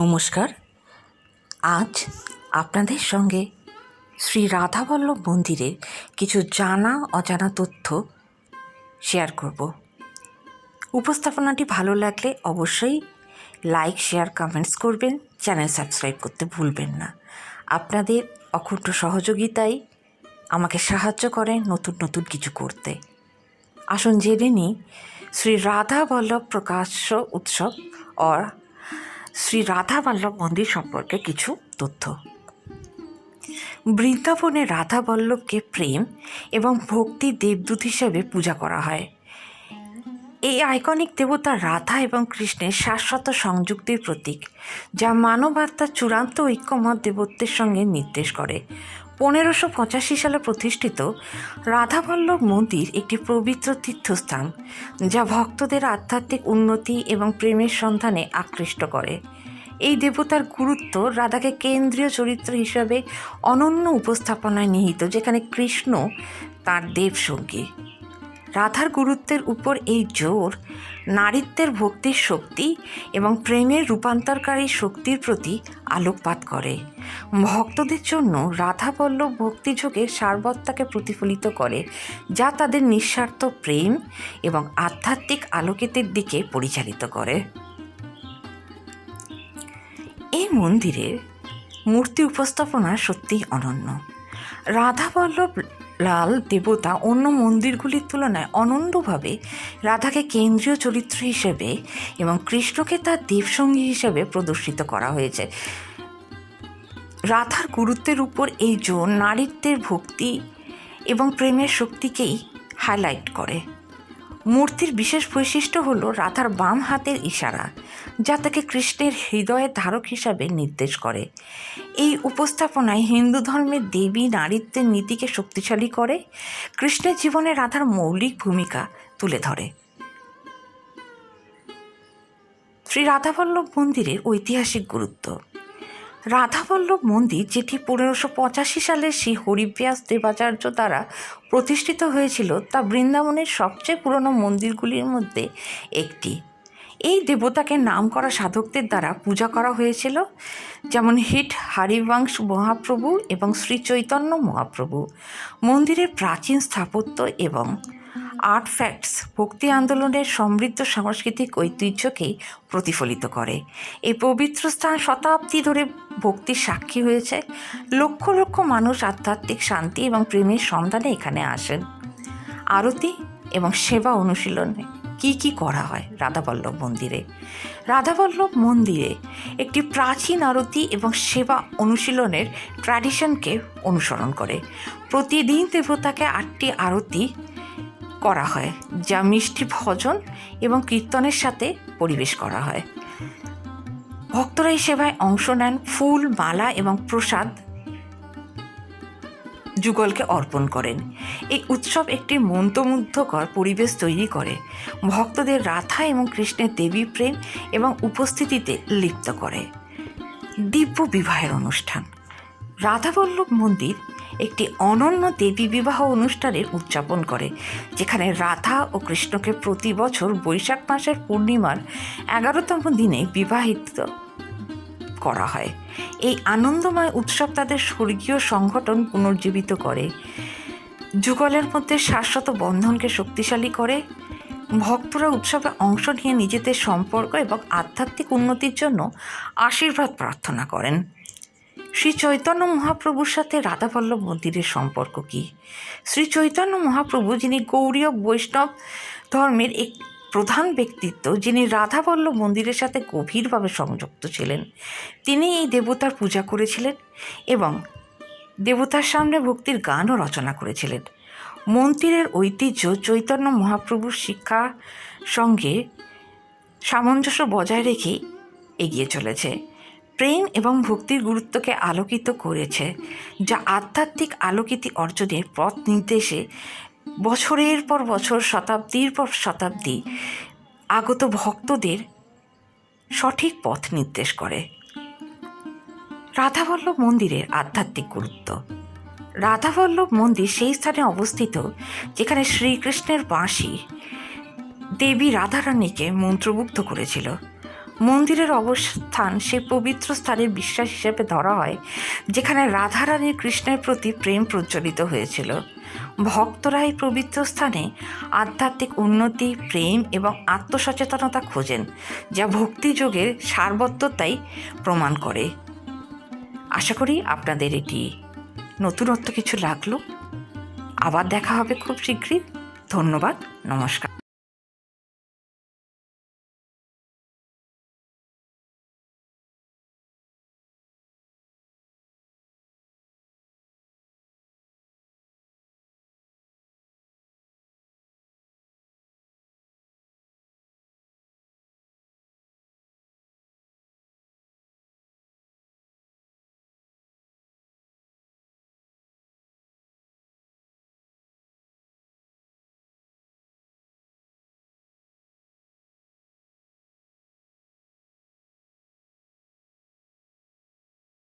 নমস্কার। আজ আপনাদের সঙ্গে শ্রী রাধাবল্লভ মন্দিরের কিছু জানা অজানা তথ্য শেয়ার করব। উপস্থাপনাটি ভালো লাগলে অবশ্যই লাইক, শেয়ার, কমেন্টস করবেন। চ্যানেল সাবস্ক্রাইব করতে ভুলবেন না। আপনাদের অকুণ্ঠ সহযোগিতাই আমাকে সাহায্য করে নতুন নতুন কিছু করতে। আসুন জেনে নিই শ্রী রাধাবল্লভ প্রকাশ্য উৎসব ও শ্রী রাধাবল্লভ মন্দির সম্পর্কে কিছু তথ্য। বৃন্দাবনে রাধাবল্লভকে প্রেম এবং ভক্তির দেবদূত হিসেবে পূজা করা হয়। এই আইকনিক দেবতা রাধা এবং কৃষ্ণের শাশ্বত সংযুক্তির প্রতীক, যা মানব আত্মার চূড়ান্ত ঐক্যমত দেবত্বের সঙ্গে নির্দেশ করে। 1585 সালে প্রতিষ্ঠিত রাধাবল্লভ মন্দির একটি পবিত্র তীর্থস্থান, যা ভক্তদের আধ্যাত্মিক উন্নতি এবং প্রেমের সন্ধানে আকৃষ্ট করে। এই দেবতার গুরুত্ব রাধাকে কেন্দ্রীয় চরিত্র হিসাবে অনন্য উপস্থাপনায় নিহিত, যেখানে কৃষ্ণ তাঁর দেবসঙ্গী। রাধার গুরুত্বের উপর এই জোর নারীত্বের ভক্তির শক্তি এবং প্রেমের রূপান্তরকারী শক্তির প্রতি আলোকপাত করে। ভক্তদের জন্য রাধাবল্লভ ভক্তিযোগের সারবত্তাকে প্রতিফলিত করে, যা তাদের নিঃস্বার্থ প্রেম এবং আধ্যাত্মিক আলোকিতের দিকে পরিচালিত করে। এই মন্দিরের মূর্তি উপস্থাপনা সত্যিই অনন্য। রাধাবল্লভ লাল দেবতা অন্য মন্দিরগুলির তুলনায় অনন্যভাবে রাধাকে কেন্দ্রীয় চরিত্র হিসেবে এবং কৃষ্ণকে তার দেবসঙ্গী হিসেবে প্রদর্শিত করা হয়েছে। রাধার গুরুত্বের উপর এই জোর নারীত্বের ভক্তি এবং প্রেমের শক্তিকেই হাইলাইট করে। মূর্তির বিশেষ বৈশিষ্ট্য হল রাধার বাম হাতের ইশারা, যা তাকে কৃষ্ণের হৃদয়ের ধারক হিসাবে নির্দেশ করে। এই উপস্থাপনায় হিন্দু ধর্মের দেবী নারীত্বের নীতিকে শক্তিশালী করে, কৃষ্ণের জীবনে রাধার মৌলিক ভূমিকা তুলে ধরে। শ্রী রাধাবল্লভ মন্দিরের ঐতিহাসিক গুরুত্ব। রাধাবল্লভ মন্দির, যেটি 1585 সালে শ্রী হরিব্যাস দেবাচার্য দ্বারা প্রতিষ্ঠিত হয়েছিল, তা বৃন্দাবনের সবচেয়ে পুরনো মন্দিরগুলির মধ্যে একটি। এই দেবতাকে নাম করা সাধকদের দ্বারা পূজা করা হয়েছিল, যেমন হিট হরিবংশ মহাপ্রভু এবং শ্রী চৈতন্য মহাপ্রভু। মন্দিরের প্রাচীন স্থাপত্য এবং আর্টফ্যাক্টস ভক্তি আন্দোলনের সমৃদ্ধ সাংস্কৃতিক ঐতিহ্যকেই প্রতিফলিত করে। এই পবিত্র স্থান শতাব্দী ধরে ভক্তির সাক্ষী হয়েছে। লক্ষ লক্ষ মানুষ আধ্যাত্মিক শান্তি এবং প্রেমের সন্ধানে এখানে আসেন। আরতি এবং সেবা অনুশীলনে কি করা হয় রাধাবল্লভ মন্দিরে? রাধাবল্লভ মন্দিরে একটি প্রাচীন আরতি এবং সেবা অনুশীলনের ট্র্যাডিশনকে অনুসরণ করে। প্রতিদিন দেবতাকে 8টি আরতি করা হয়, যা মিষ্টি ভজন এবং কীর্তনের সাথে পরিবেশ করা হয়। ভক্তরা এই সেবায় অংশ নেন, ফুল, মালা এবং প্রসাদ যুগলকে অর্পণ করেন। এই উৎসব একটি মন্ত্রমুগ্ধকর পরিবেশ তৈরি করে, ভক্তদের রাধা এবং কৃষ্ণের দেবী প্রেম এবং উপস্থিতিতে লিপ্ত করে। দিব্য বিবাহের অনুষ্ঠান। রাধাবল্লভ মন্দির একটি অনন্য দেবী বিবাহ অনুষ্ঠানের উদযাপন করে, যেখানে রাধা ও কৃষ্ণকে প্রতি বছর বৈশাখ মাসের পূর্ণিমার 11তম দিনে বিবাহিত করা হয়। এই আনন্দময় উৎসব তাদের স্বর্গীয় সংগঠন পুনর্জীবিত করে, যুগলের মধ্যে শাশ্বত বন্ধনকে শক্তিশালী করে। ভক্তরা উৎসবে অংশ নিয়ে নিজেদের সম্পর্ক এবং আধ্যাত্মিক উন্নতির জন্য আশীর্বাদ প্রার্থনা করেন। শ্রী চৈতন্য মহাপ্রভুর সাথে রাধাবল্লভ মন্দিরের সম্পর্ক কী? শ্রী চৈতন্য মহাপ্রভু, যিনি গৌড়ীয় বৈষ্ণব ধর্মের এক প্রধান ব্যক্তিত্ব, যিনি রাধাবল্লভ মন্দিরের সাথে গভীরভাবে সংযুক্ত ছিলেন, তিনি এই দেবতার পূজা করেছিলেন এবং দেবতার সামনে ভক্তির গানও রচনা করেছিলেন। মন্দিরের ঐতিহ্য চৈতন্য মহাপ্রভুর শিক্ষার সঙ্গে সামঞ্জস্য বজায় রেখেই এগিয়ে চলেছে। প্রেম এবং ভক্তির গুরুত্বকে আলোকিত করেছে, যা আধ্যাত্মিক আলোকিতি অর্জনের পথ নির্দেশে বছরের পর বছর, শতাব্দীর পর শতাব্দী আগত ভক্তদের সঠিক পথ নির্দেশ করে। রাধাবল্লভ মন্দিরের আধ্যাত্মিক গুরুত্ব। রাধাবল্লভ মন্দির সেই স্থানে অবস্থিত যেখানে শ্রীকৃষ্ণের বাঁশি দেবী রাধারানীকে মন্ত্রমুগ্ধ করেছিল। মন্দিরের অবস্থান সেই পবিত্র স্থানের বিশ্বাস হিসেবে ধরা হয় যেখানে রাধারানীর কৃষ্ণের প্রতি প্রেম প্রজ্বলিত হয়েছিল। ভক্তরা এই পবিত্র স্থানে আধ্যাত্মিক উন্নতি, প্রেম এবং আত্মসচেতনতা খোঁজেন, যা ভক্তিযোগের সারবদ্ধতাই প্রমাণ করে। আশা করি আপনাদের এটি নতুনত্ব কিছু লাগলো। আবার দেখা হবে খুব শীঘ্রই। ধন্যবাদ, নমস্কার।